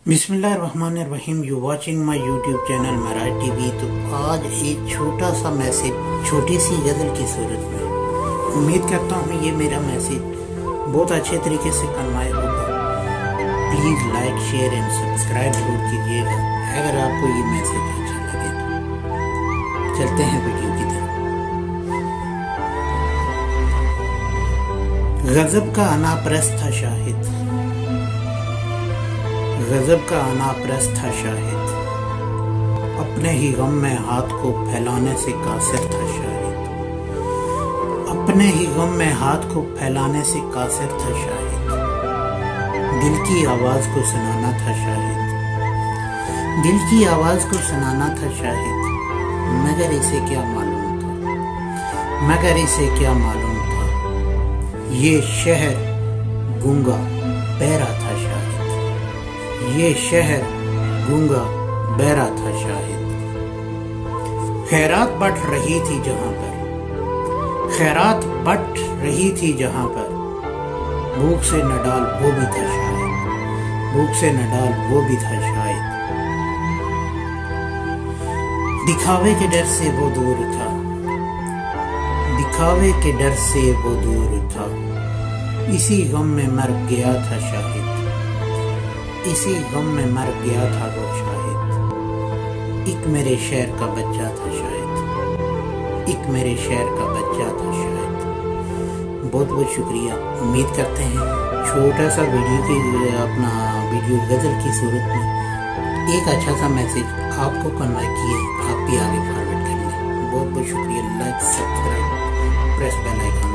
बिस्मिल्लाहिर्रहमानिर्रहीम। You watching my YouTube channel Marathi TV. तो आज एक छोटा सा मैसेज, छोटी सी गज़ल की सूरत में। उम्मीद करता हूँ ये मेरा मैसेज बहुत अच्छे तरीके से कन्वे होगा। Please like, share and subscribe जरूर कीजिएगा अगर आपको ये मैसेज अच्छा लगे तो। चलते हैं वीडियो की तरफ। गजब का अनाप्रस्थ था शाहिद, गजब का अनाप्रस्थ था शाहिद, अपने ही गम में हाथ को फैलाने से कासिर था शाहिद, अपने ही गम में हाथ को फैलाने से कासिर था शाहिद, दिल की आवाज को सुनाना था शाहिद, दिल की आवाज को सुनाना था शाहिद, मगर इसे क्या मालूम था, मगर इसे क्या मालूम था, ये शहर गूंगा बहरा था शाहिद, ये शहर गूंगा बहरा था शाहिद। खैरात बट रही थी जहां पर, खैरात बट रही थी जहां पर, भूख से न डाल वो भी था शाहिद, भूख से न डाल वो भी था शाहिद। दिखावे के डर से वो दूर था, दिखावे के डर से वो दूर था, इसी गम में मर गया था शाहिद, इसी गम में मर गया था वो शाहिद। एक मेरे शहर का बच्चा था शायद, एक मेरे शहर का बच्चा था शायद। बहुत बहुत शुक्रिया। उम्मीद करते हैं छोटा सा वीडियो की अपना वीडियो गज़ल की सूरत में एक अच्छा सा मैसेज आपको कन्वे किए, आप भी आगे फॉरवर्ड कर लें। बहुत बहुत शुक्रिया। Like, subscribe, press bell icon.